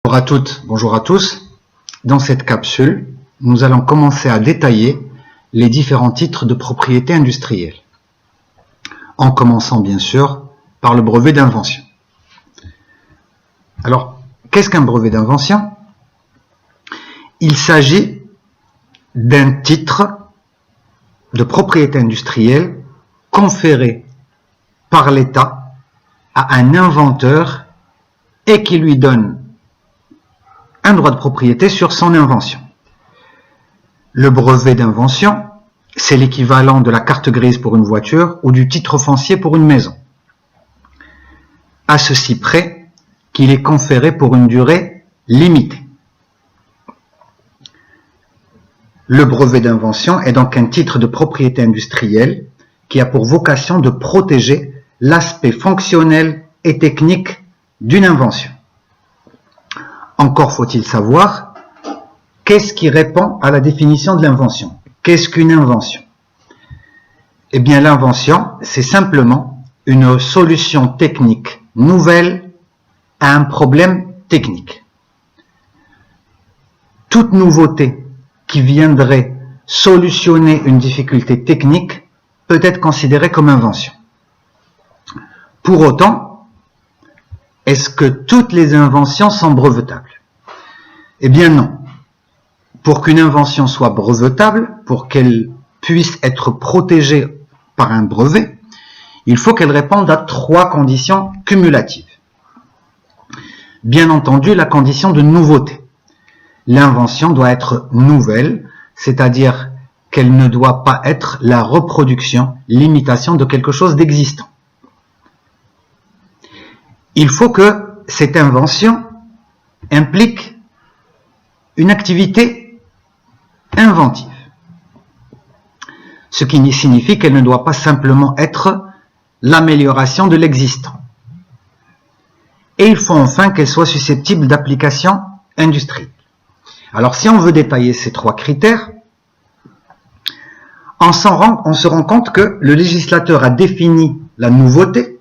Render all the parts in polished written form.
Bonjour à toutes, bonjour à tous. Dans cette capsule, nous allons commencer à détailler les différents titres de propriété industrielle. En commençant bien sûr par le brevet d'invention. Alors, qu'est-ce qu'un brevet d'invention? Il s'agit d'un titre de propriété industrielle conféré par l'État à un inventeur et qui lui donne un droit de propriété sur son invention. Le brevet d'invention, c'est l'équivalent de la carte grise pour une voiture ou du titre foncier pour une maison. À ceci près qu'il est conféré pour une durée limitée. Le brevet d'invention est donc un titre de propriété industrielle qui a pour vocation de protéger l'aspect fonctionnel et technique d'une invention. Encore faut-il savoir qu'est-ce qui répond à la définition de l'invention. Qu'est-ce qu'une invention? Eh bien, l'invention, c'est simplement une solution technique nouvelle à un problème technique. Toute nouveauté qui viendrait solutionner une difficulté technique peut être considérée comme invention. Pour autant, est-ce que toutes les inventions sont brevetables? Eh bien non. Pour qu'une invention soit brevetable, pour qu'elle puisse être protégée par un brevet, il faut qu'elle réponde à 3 conditions cumulatives. Bien entendu, la condition de nouveauté. L'invention doit être nouvelle, c'est-à-dire qu'elle ne doit pas être la reproduction, l'imitation de quelque chose d'existant. Il faut que cette invention implique une activité inventive. Ce qui signifie qu'elle ne doit pas simplement être l'amélioration de l'existant. Et il faut enfin qu'elle soit susceptible d'application industrielle. Alors si on veut détailler ces 3 critères, on se rend compte que le législateur a défini la nouveauté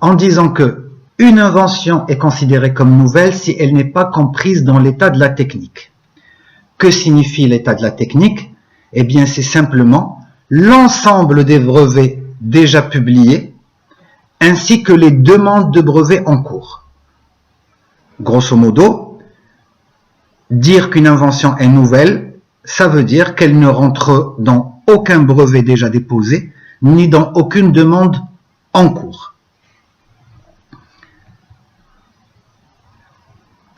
en disant que une invention est considérée comme nouvelle si elle n'est pas comprise dans l'état de la technique. Que signifie l'état de la technique? Eh bien, c'est simplement l'ensemble des brevets déjà publiés ainsi que les demandes de brevets en cours. Grosso modo, dire qu'une invention est nouvelle, ça veut dire qu'elle ne rentre dans aucun brevet déjà déposé, ni dans aucune demande en cours.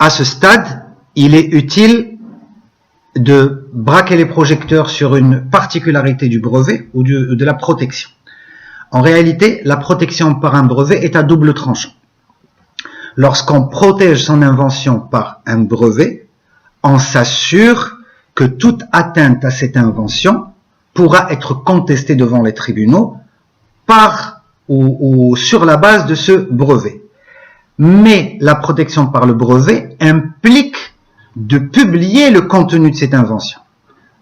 À ce stade, il est utile de braquer les projecteurs sur une particularité du brevet ou de la protection. En réalité, la protection par un brevet est à double tranchant. Lorsqu'on protège son invention par un brevet, on s'assure que toute atteinte à cette invention pourra être contestée devant les tribunaux par ou sur la base de ce brevet. Mais la protection par le brevet implique de publier le contenu de cette invention,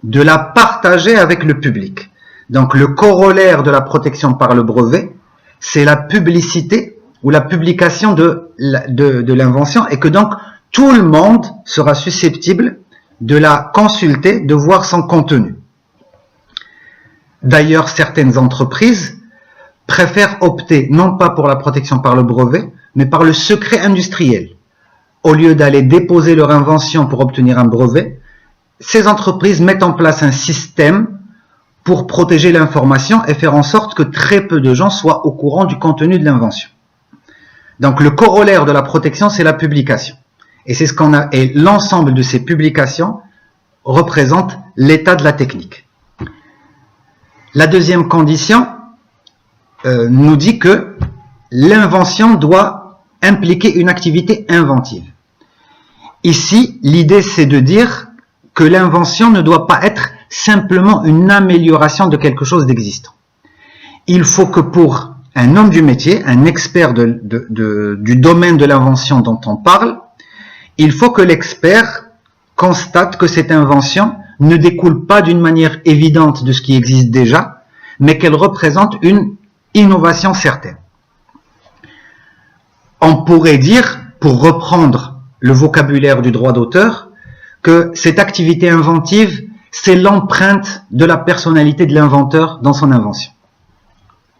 de la partager avec le public. Donc le corollaire de la protection par le brevet, c'est la publicité ou la publication de l'invention et que donc tout le monde sera susceptible de la consulter, de voir son contenu. D'ailleurs, certaines entreprises préfèrent opter non pas pour la protection par le brevet, mais par le secret industriel. Au lieu d'aller déposer leur invention pour obtenir un brevet, ces entreprises mettent en place un système pour protéger l'information et faire en sorte que très peu de gens soient au courant du contenu de l'invention. Donc le corollaire de la protection, c'est la publication. Et c'est ce qu'on a. Et l'ensemble de ces publications représente l'état de la technique. La deuxième condition nous dit que l'invention doit impliquer une activité inventive. Ici, l'idée c'est de dire que l'invention ne doit pas être simplement une amélioration de quelque chose d'existant. Il faut que pour un homme du métier, un expert du domaine de l'invention dont on parle, il faut que l'expert constate que cette invention ne découle pas d'une manière évidente de ce qui existe déjà, mais qu'elle représente une innovation certaine. On pourrait dire, pour reprendre le vocabulaire du droit d'auteur, que cette activité inventive, c'est l'empreinte de la personnalité de l'inventeur dans son invention.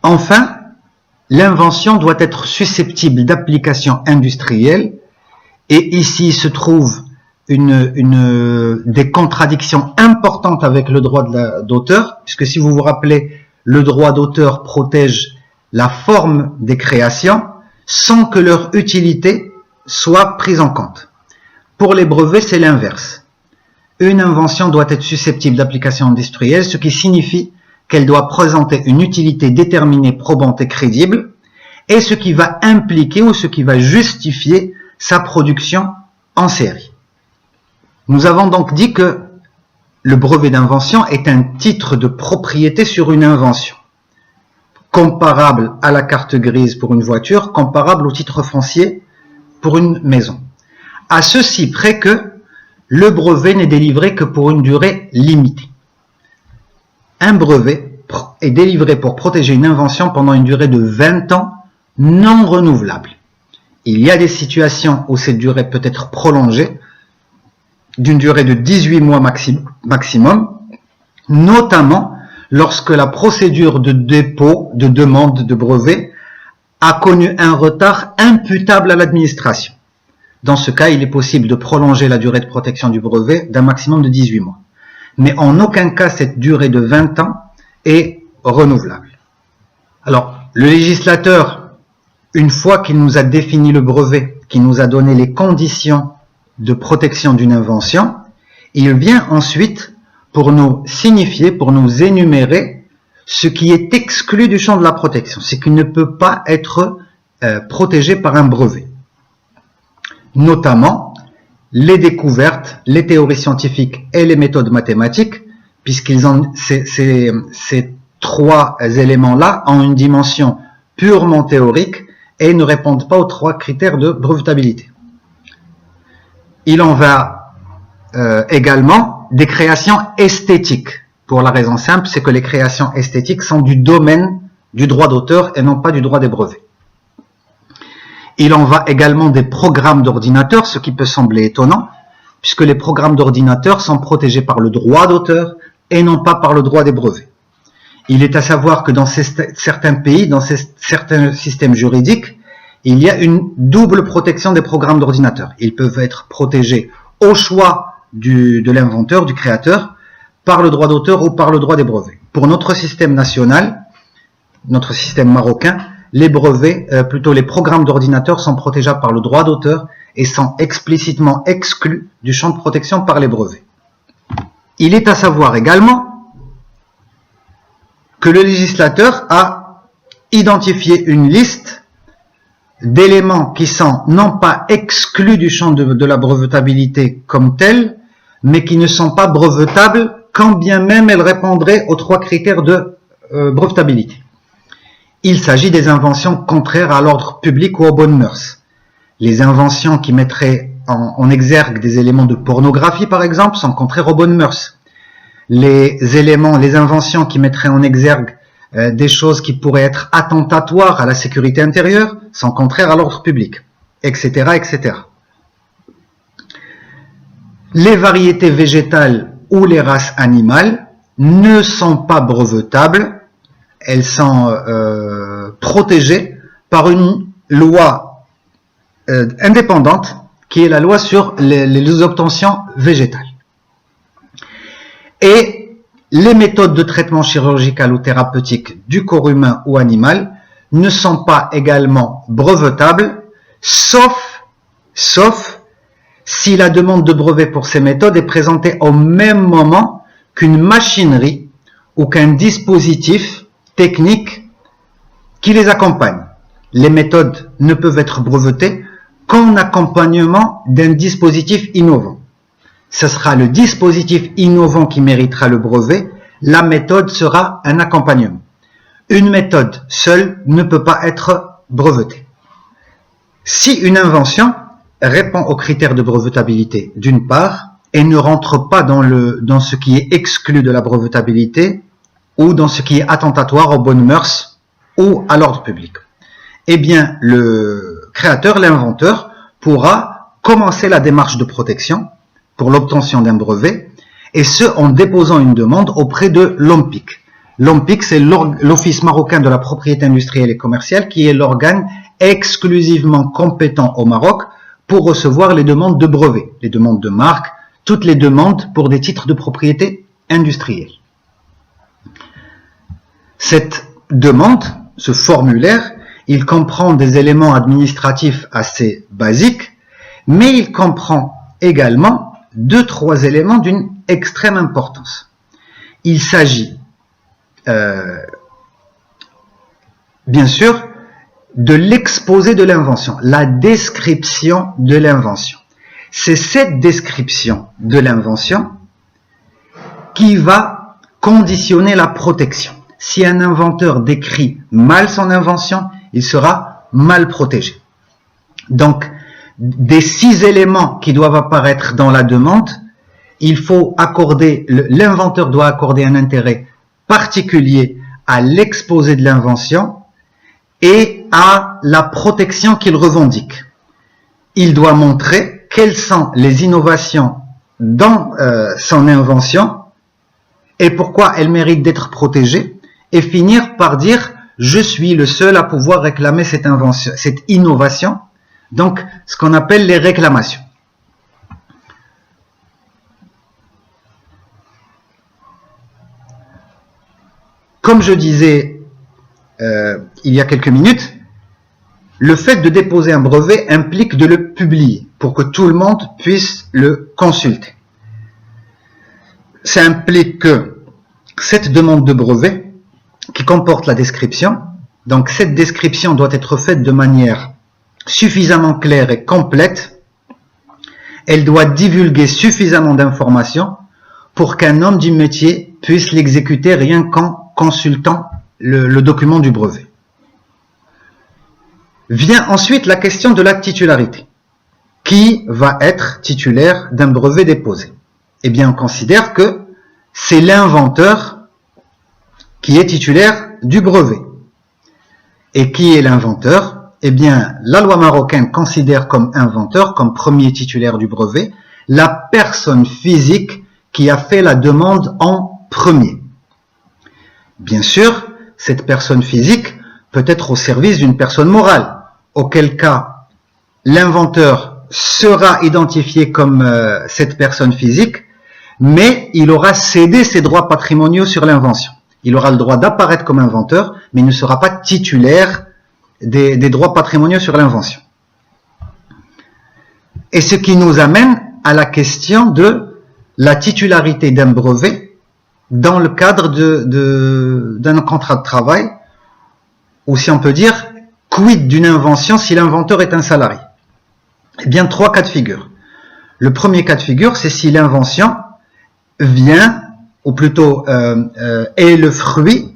Enfin, l'invention doit être susceptible d'application industrielle, et ici se trouvent des contradictions importantes avec le droit d'auteur, puisque si vous vous rappelez, le droit d'auteur protège la forme des créations sans que leur utilité soit prise en compte. Pour les brevets, c'est l'inverse. Une invention doit être susceptible d'application industrielle, ce qui signifie qu'elle doit présenter une utilité déterminée, probante et crédible, et ce qui va impliquer ou ce qui va justifier sa production en série. Nous avons donc dit que le brevet d'invention est un titre de propriété sur une invention, comparable à la carte grise pour une voiture, comparable au titre foncier pour une maison. À ceci près que le brevet n'est délivré que pour une durée limitée. Un brevet est délivré pour protéger une invention pendant une durée de 20 ans non renouvelable. Il y a des situations où cette durée peut être prolongée d'une durée de 18 mois maximum, notamment lorsque la procédure de dépôt de demande de brevet a connu un retard imputable à l'administration. Dans ce cas, il est possible de prolonger la durée de protection du brevet d'un maximum de 18 mois. Mais en aucun cas, cette durée de 20 ans est renouvelable. Alors, le législateur, une fois qu'il nous a défini le brevet, qu'il nous a donné les conditions de protection d'une invention, il vient ensuite pour nous signifier, pour nous énumérer ce qui est exclu du champ de la protection, ce qui ne peut pas être protégé par un brevet. Notamment les découvertes, les théories scientifiques et les méthodes mathématiques, puisqu'ils ont ces trois éléments-là ont une dimension purement théorique et ne répondent pas aux trois critères de brevetabilité. Il en va également des créations esthétiques, pour la raison simple, c'est que les créations esthétiques sont du domaine du droit d'auteur et non pas du droit des brevets. Il en va également des programmes d'ordinateur, ce qui peut sembler étonnant, puisque les programmes d'ordinateur sont protégés par le droit d'auteur et non pas par le droit des brevets. Il est à savoir que dans certains pays, dans certains systèmes juridiques, il y a une double protection des programmes d'ordinateur. Ils peuvent être protégés au choix de l'inventeur, du créateur, par le droit d'auteur ou par le droit des brevets. Pour notre système national, notre système marocain, les brevets, plutôt les programmes d'ordinateur sont protégeables par le droit d'auteur et sont explicitement exclus du champ de protection par les brevets. Il est à savoir également que le législateur a identifié une liste d'éléments qui sont non pas exclus du champ de la brevetabilité comme tel, mais qui ne sont pas brevetables quand bien même elles répondraient aux trois critères de brevetabilité. Il s'agit des inventions contraires à l'ordre public ou aux bonnes mœurs. Les inventions qui mettraient en exergue des éléments de pornographie, par exemple, sont contraires aux bonnes mœurs. Les inventions qui mettraient en exergue des choses qui pourraient être attentatoires à la sécurité intérieure sont contraires à l'ordre public, etc., etc. Les variétés végétales ou les races animales ne sont pas brevetables. Elles sont protégées par une loi indépendante qui est la loi sur les obtentions végétales. Et les méthodes de traitement chirurgical ou thérapeutique du corps humain ou animal ne sont pas également brevetables, sauf si la demande de brevet pour ces méthodes est présentée au même moment qu'une machinerie ou qu'un dispositif technique qui les accompagne. Les méthodes ne peuvent être brevetées qu'en accompagnement d'un dispositif innovant. Ce sera le dispositif innovant qui méritera le brevet, la méthode sera un accompagnement. Une méthode seule ne peut pas être brevetée. Si une invention répond aux critères de brevetabilité d'une part et ne rentre pas dans ce qui est exclu de la brevetabilité ou dans ce qui est attentatoire aux bonnes mœurs ou à l'ordre public, eh bien le créateur, l'inventeur, pourra commencer la démarche de protection pour l'obtention d'un brevet, et ce en déposant une demande auprès de l'OMPIC. L'OMPIC, c'est l'Office marocain de la propriété industrielle et commerciale, qui est l'organe exclusivement compétent au Maroc pour recevoir les demandes de brevets, les demandes de marque, toutes les demandes pour des titres de propriété industrielle. Cette demande, ce formulaire, il comprend des éléments administratifs assez basiques, mais il comprend également 2-3 éléments d'une extrême importance. Il s'agit, bien sûr, de l'exposé de l'invention, la description de l'invention. C'est cette description de l'invention qui va conditionner la protection. Si un inventeur décrit mal son invention, il sera mal protégé. Donc, des 6 éléments qui doivent apparaître dans la demande, il faut accorder, l'inventeur doit accorder un intérêt particulier à l'exposé de l'invention et à la protection qu'il revendique. Il doit montrer quelles sont les innovations dans son invention et pourquoi elles méritent d'être protégées, et finir par dire « je suis le seul à pouvoir réclamer cette invention, cette innovation », donc ce qu'on appelle les réclamations. Comme je disais il y a quelques minutes, le fait de déposer un brevet implique de le publier pour que tout le monde puisse le consulter. Ça implique que cette demande de brevet qui comporte la description, donc cette description doit être faite de manière suffisamment claire et complète. Elle doit divulguer suffisamment d'informations pour qu'un homme du métier puisse l'exécuter rien qu'en consultant le document du brevet. Vient ensuite la question de la titularité. Qui va être titulaire d'un brevet déposé? Eh bien, on considère que c'est l'inventeur qui est titulaire du brevet. Et qui est l'inventeur? Eh bien, la loi marocaine considère comme inventeur, comme premier titulaire du brevet, la personne physique qui a fait la demande en premier. Bien sûr, cette personne physique peut être au service d'une personne morale, auquel cas l'inventeur sera identifié comme cette personne physique, mais il aura cédé ses droits patrimoniaux sur l'invention. Il aura le droit d'apparaître comme inventeur, mais il ne sera pas titulaire des droits patrimoniaux sur l'invention. Et ce qui nous amène à la question de la titularité d'un brevet dans le cadre d'un contrat de travail, ou si on peut dire, quid d'une invention si l'inventeur est un salarié? Eh bien, 3 cas de figure. Le premier cas de figure, c'est si l'invention vient, ou plutôt est le fruit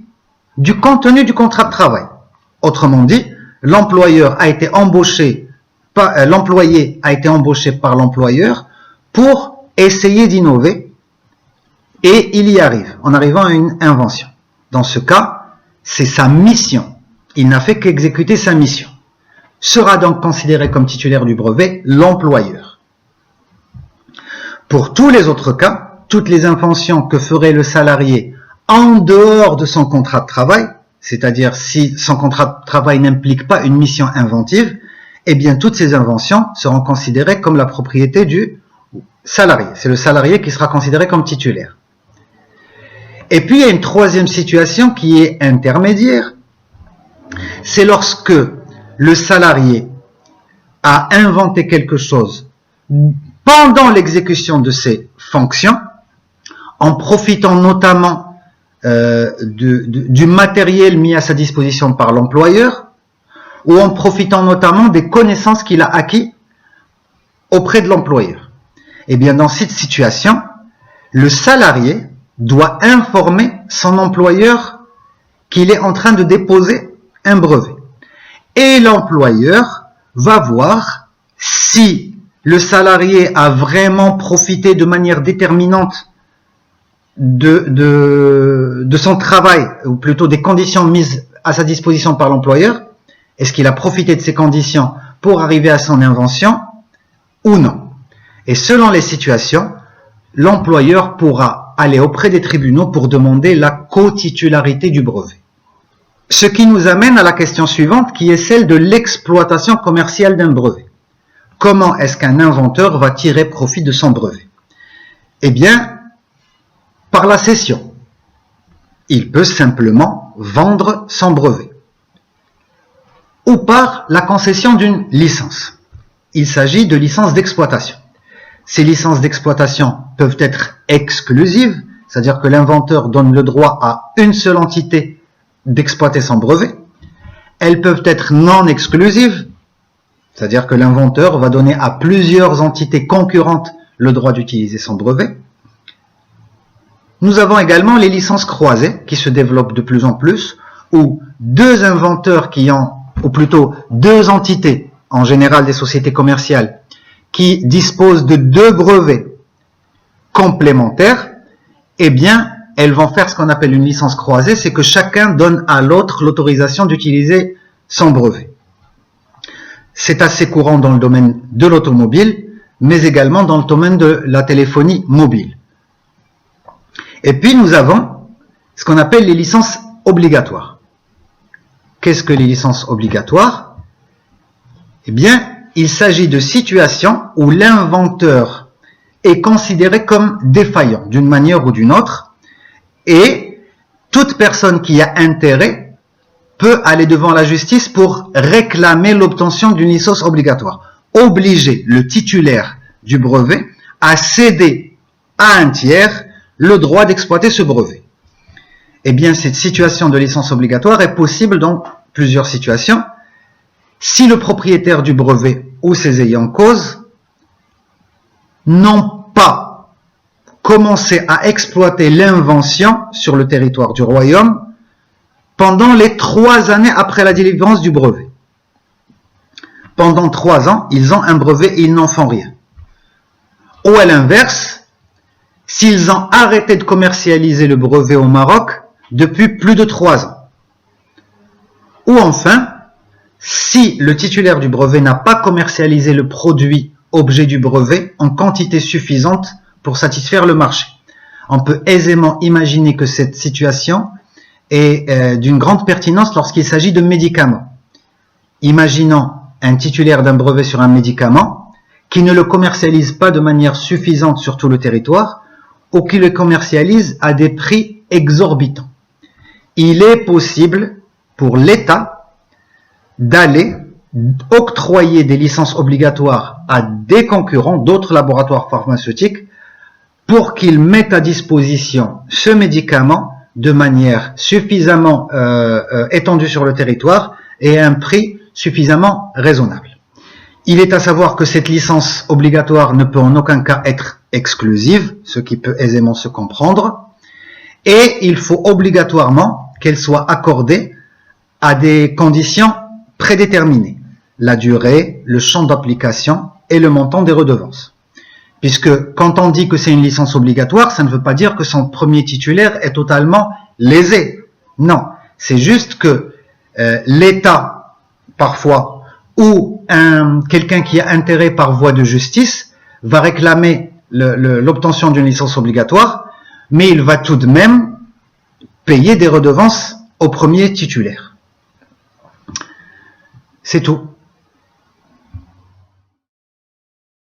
du contenu du contrat de travail. Autrement dit, l'employé a été embauché par l'employeur pour essayer d'innover, et il y arrive, en arrivant à une invention. Dans ce cas, c'est sa mission. Il n'a fait qu'exécuter sa mission. Sera donc considéré comme titulaire du brevet l'employeur. Pour tous les autres cas, toutes les inventions que ferait le salarié en dehors de son contrat de travail, c'est-à-dire si son contrat de travail n'implique pas une mission inventive, eh bien toutes ces inventions seront considérées comme la propriété du salarié. C'est le salarié qui sera considéré comme titulaire. Et puis il y a une troisième situation qui est intermédiaire. C'est lorsque le salarié a inventé quelque chose pendant l'exécution de ses fonctions, en profitant notamment du matériel mis à sa disposition par l'employeur, ou en profitant notamment des connaissances qu'il a acquis auprès de l'employeur. Eh bien, dans cette situation, le salarié doit informer son employeur qu'il est en train de déposer un brevet. Et l'employeur va voir si le salarié a vraiment profité de manière déterminante de son travail, ou plutôt des conditions mises à sa disposition par l'employeur. Est-ce qu'il a profité de ces conditions pour arriver à son invention, ou non. Et selon les situations, l'employeur pourra aller auprès des tribunaux pour demander la co-titularité du brevet. Ce qui nous amène à la question suivante, qui est celle de l'exploitation commerciale d'un brevet. Comment est-ce qu'un inventeur va tirer profit de son brevet? Eh bien, par la cession. Il peut simplement vendre son brevet. Ou par la concession d'une licence. Il s'agit de licences d'exploitation. Ces licences d'exploitation peuvent être exclusives, c'est-à-dire que l'inventeur donne le droit à une seule entité d'exploiter son brevet. Elles peuvent être non exclusives, c'est-à-dire que l'inventeur va donner à plusieurs entités concurrentes le droit d'utiliser son brevet. Nous avons également les licences croisées qui se développent de plus en plus, où deux inventeurs qui ont, ou plutôt deux entités, en général des sociétés commerciales, qui disposent de deux brevets complémentaires, eh bien, elles vont faire ce qu'on appelle une licence croisée, c'est que chacun donne à l'autre l'autorisation d'utiliser son brevet. C'est assez courant dans le domaine de l'automobile, mais également dans le domaine de la téléphonie mobile. Et puis nous avons ce qu'on appelle les licences obligatoires. Qu'est-ce que les licences obligatoires? Eh bien, il s'agit de situations où l'inventeur est considéré comme défaillant d'une manière ou d'une autre, et toute personne qui a intérêt peut aller devant la justice pour réclamer l'obtention d'une licence obligatoire. Obliger le titulaire du brevet à céder à un tiers le droit d'exploiter ce brevet. Eh bien, cette situation de licence obligatoire est possible dans plusieurs situations. Si le propriétaire du brevet ou ses ayants cause n'ont pas commencé à exploiter l'invention sur le territoire du royaume pendant les 3 années après la délivrance du brevet. Pendant 3 ans, ils ont un brevet et ils n'en font rien. Ou à l'inverse, s'ils ont arrêté de commercialiser le brevet au Maroc depuis plus de 3 ans. Ou enfin, si le titulaire du brevet n'a pas commercialisé le produit objet du brevet en quantité suffisante pour satisfaire le marché. On peut aisément imaginer que cette situation est d'une grande pertinence lorsqu'il s'agit de médicaments. Imaginons un titulaire d'un brevet sur un médicament qui ne le commercialise pas de manière suffisante sur tout le territoire ou qui le commercialise à des prix exorbitants. Il est possible pour l'État d'aller octroyer des licences obligatoires à des concurrents, d'autres laboratoires pharmaceutiques, pour qu'ils mettent à disposition ce médicament de manière suffisamment étendue sur le territoire et à un prix suffisamment raisonnable. Il est à savoir que cette licence obligatoire ne peut en aucun cas être exclusive, ce qui peut aisément se comprendre, et il faut obligatoirement qu'elle soit accordée à des conditions prédéterminées, la durée, le champ d'application et le montant des redevances. Puisque quand on dit que c'est une licence obligatoire, ça ne veut pas dire que son premier titulaire est totalement lésé. Non, c'est juste que l'État, parfois, ou quelqu'un qui a intérêt par voie de justice, va réclamer l'obtention d'une licence obligatoire, mais il va tout de même payer des redevances au premier titulaire. C'est tout.